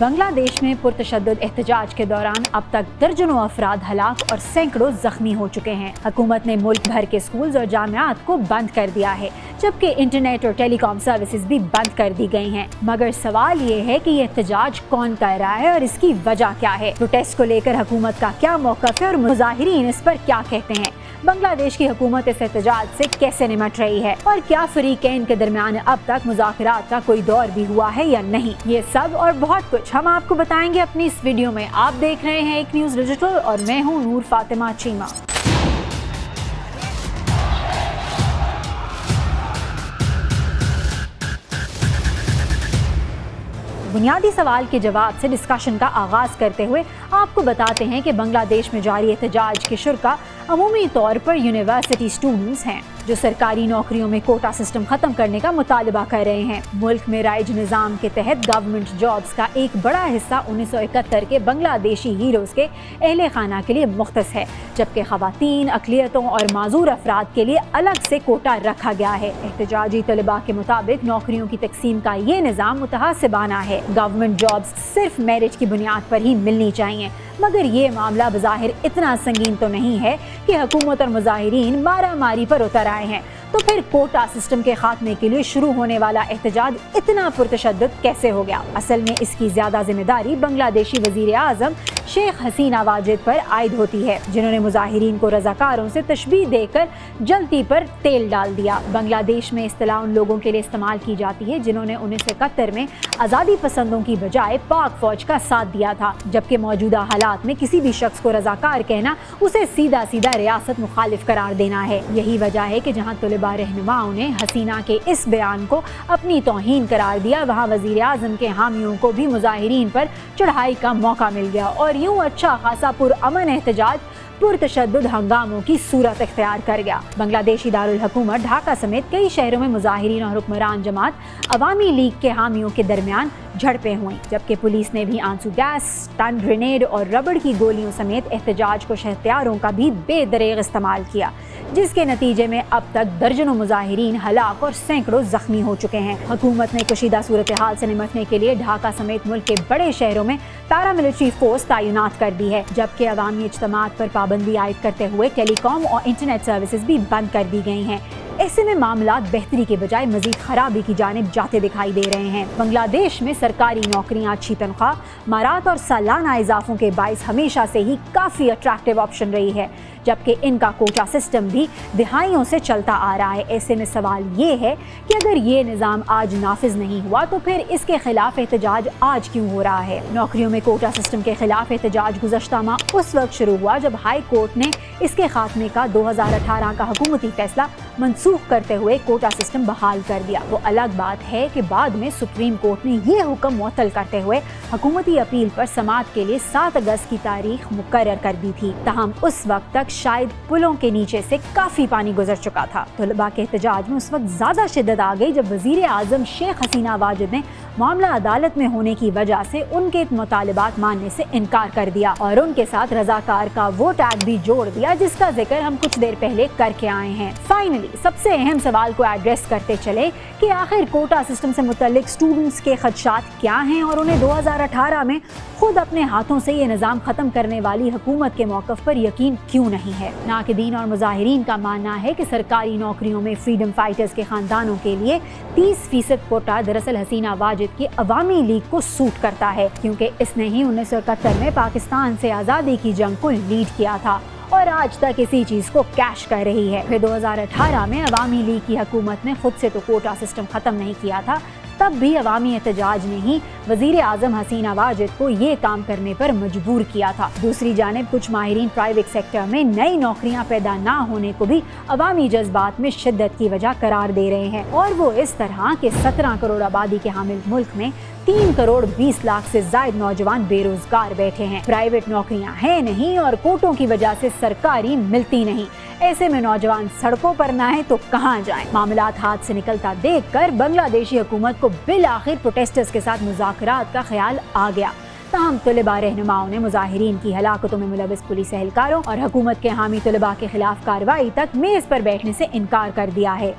بنگلہ دیش میں پرتشدد احتجاج کے دوران اب تک درجنوں افراد ہلاک اور سینکڑوں زخمی ہو چکے ہیں۔ حکومت نے ملک بھر کے اسکولز اور جامعات کو بند کر دیا ہے، جبکہ انٹرنیٹ اور ٹیلی کام سروسز بھی بند کر دی گئی ہیں۔ مگر سوال یہ ہے کہ یہ احتجاج کون کر رہا ہے اور اس کی وجہ کیا ہے؟ پروٹیسٹ کو لے کر حکومت کا کیا موقف ہے اور مظاہرین اس پر کیا کہتے ہیں؟ بنگلہ دیش کی حکومت اس احتجاج سے کیسے نمٹ رہی ہے اور کیا فریقین کے درمیان اب تک مذاکرات کا کوئی دور بھی ہوا ہے یا نہیں؟ یہ سب اور بہت کچھ ہم آپ کو بتائیں گے اپنی اس ویڈیو میں۔ آپ دیکھ رہے ہیں ایک نیوز ڈیجیٹل اور میں ہوں نور فاطمہ چیمہ۔ بنیادی سوال کے جواب سے ڈسکشن کا آغاز کرتے ہوئے آپ کو بتاتے ہیں کہ بنگلہ دیش میں جاری احتجاج کے شرکا عمومی طور پر یونیورسٹی اسٹوڈنٹس ہیں جو سرکاری نوکریوں میں کوٹا سسٹم ختم کرنے کا مطالبہ کر رہے ہیں۔ ملک میں رائج نظام کے تحت گورنمنٹ جابز کا ایک بڑا حصہ 1971 کے بنگلہ دیشی ہیروز کے اہل خانہ کے لیے مختص ہے، جبکہ خواتین، اقلیتوں اور معذور افراد کے لیے الگ سے کوٹا رکھا گیا ہے۔ احتجاجی طلباء کے مطابق نوکریوں کی تقسیم کا یہ نظام متحاسبانہ ہے۔ گورنمنٹ جابز صرف میرٹ کی بنیاد پر ہی ملنی چاہیے، مگر یہ معاملہ بظاہر اتنا سنگین تو نہیں ہے کہ حکومت اور مظاہرین مارا ماری پر اتر آئے ہیں۔ تو پھر کوٹا سسٹم کے خاتمے کے لیے شروع ہونے والا احتجاج اتنا پرتشدد کیسے ہو گیا؟ اصل میں اس کی زیادہ ذمہ داری بنگلہ دیشی وزیر اعظم شیخ حسینہ واجد پر عائد ہوتی ہے، جنہوں نے مظاہرین کو رضاکاروں سے تشبیہ دے کر جلتی پر تیل ڈال دیا۔ بنگلہ دیش میں اصطلاح ان لوگوں کے لیے استعمال کی جاتی ہے جنہوں نے 1971 میں آزادی پسندوں کی بجائے پاک فوج کا ساتھ دیا تھا، جبکہ موجودہ حالات میں کسی بھی شخص کو رضاکار کہنا اسے سیدھا سیدھا ریاست مخالف قرار دینا ہے۔ یہی وجہ ہے کہ جہاں طلباء رہنماؤں نے حسینہ کے اس بیان کو اپنی توہین قرار دیا، وہاں وزیر اعظم کے حامیوں کو بھی مظاہرین پر چڑھائی کا موقع مل گیا اور یوں اچھا خاصا پرامن احتجاج پرتشدد ہنگاموں کی صورت اختیار کر گیا۔ بنگلہ دیشی دارالحکومت ڈھاکہ سمیت کئی شہروں میں مظاہرین اور حکمران جماعت عوامی لیگ کے حامیوں کے درمیان جھڑپیں ہوئیں، جبکہ پولیس نے بھی آنسو گیس، ٹن گرینیڈ اور ربڑ کی گولیوں سمیت احتجاج کو ہتھیاروں کا بھی بے دریغ استعمال کیا، جس کے نتیجے میں اب تک درجنوں مظاہرین ہلاک اور سینکڑوں زخمی ہو چکے ہیں۔ حکومت نے کشیدہ صورتحال سے نمٹنے کے لیے ڈھاکہ سمیت ملک کے بڑے شہروں میں پیراملٹری فورس تعینات کر دی ہے، جبکہ عوامی اجتماعات پر پابندی عائد کرتے ہوئے ٹیلی کام اور انٹرنیٹ سروسز بھی بند کر دی گئی ہیں۔ ایسے میں معاملات بہتری کے بجائے مزید خرابی کی جانب جاتے دکھائی دے رہے ہیں۔ بنگلہ دیش میں سرکاری نوکریاں، اچھی تنخواہ، مارات اور سالانہ اضافوں کے باعث ہمیشہ سے ہی کافی اٹریکٹیو آپشن رہی ہے، جبکہ ان کا کوٹا سسٹم بھی دہائیوں سے چلتا آ رہا ہے۔ ایسے میں سوال یہ ہے کہ اگر یہ نظام آج نافذ نہیں ہوا تو پھر اس کے خلاف احتجاج آج کیوں ہو رہا ہے؟ نوکریوں میں کوٹا سسٹم کے خلاف احتجاج گزشتہ ماہ اس وقت شروع ہوا جب ہائی کورٹ نے اس کے خاتمے کا 2018 کا حکومتی فیصلہ منسوخ کرتے ہوئے کوٹا سسٹم بحال کر دیا۔ وہ الگ بات ہے کہ بعد میں سپریم کورٹ نے یہ حکم معطل کرتے ہوئے حکومتی اپیل پر سماعت کے لیے 7 اگست کی تاریخ مقرر کر دی تھی، تاہم اس وقت تک شاید پلوں کے نیچے سے کافی پانی گزر چکا تھا۔ طلباء کے احتجاج میں اس وقت زیادہ شدت آ گئی جب وزیر اعظم شیخ حسینہ واجد نے معاملہ عدالت میں ہونے کی وجہ سے ان کے مطالبات ماننے سے انکار کر دیا اور ان کے ساتھ رضاکار کا وہ ٹیگ بھی جوڑ دیا جس کا ذکر ہم کچھ دیر پہلے کر کے آئے ہیں۔ فائنلی سب سے اہم سوال کو ایڈریس کرتے چلے کہ آخر کوٹا سسٹم سے متعلق اسٹوڈنٹس کے خدشات کیا ہیں اور انہیں 2018 میں خود اپنے ہاتھوں سے یہ نظام ختم کرنے والی حکومت کے موقف پر یقین کیوں نہیں ہے؟ ناقدین اور مظاہرین کا ماننا ہے کہ سرکاری نوکریوں میں فریڈم فائٹرز کے خاندانوں کے لیے 30% کوٹا دراصل حسینہ واجد کی عوامی لیگ کو سوٹ کرتا ہے، کیونکہ اس نے ہی 1971 میں پاکستان سے آزادی کی جنگ کو لیڈ کیا تھا اور آج تک اسی چیز کو کیش کر رہی ہے۔ پھر 2018 میں عوامی لیگ کی حکومت نے خود سے تو کوٹا سسٹم ختم نہیں کیا تھا، تب بھی عوامی احتجاج نے ہی وزیر اعظم حسینہ واجد کو یہ کام کرنے پر مجبور کیا تھا۔ دوسری جانب کچھ ماہرین پرائیویٹ سیکٹر میں نئی نوکریاں پیدا نہ ہونے کو بھی عوامی جذبات میں شدت کی وجہ قرار دے رہے ہیں، اور وہ اس طرح کہ 17 کروڑ آبادی کے حامل ملک میں 3 کروڑ 20 لاکھ سے زائد نوجوان بے روزگار بیٹھے ہیں۔ پرائیویٹ نوکریاں ہیں نہیں اور کوٹوں کی وجہ سے سرکاری ملتی نہیں۔ ایسے میں نوجوان سڑکوں پر نہ ہیں تو کہاں جائیں؟ معاملات ہاتھ سے نکلتا دیکھ کر بنگلہ دیشی حکومت کو بالآخر پروٹیسٹرز کے ساتھ مذاکرات کا خیال آ گیا، تاہم طلباء رہنماؤں نے مظاہرین کی ہلاکتوں میں ملوث پولیس اہلکاروں اور حکومت کے حامی طلباء کے خلاف کارروائی تک میز پر بیٹھنے سے انکار کر دیا ہے۔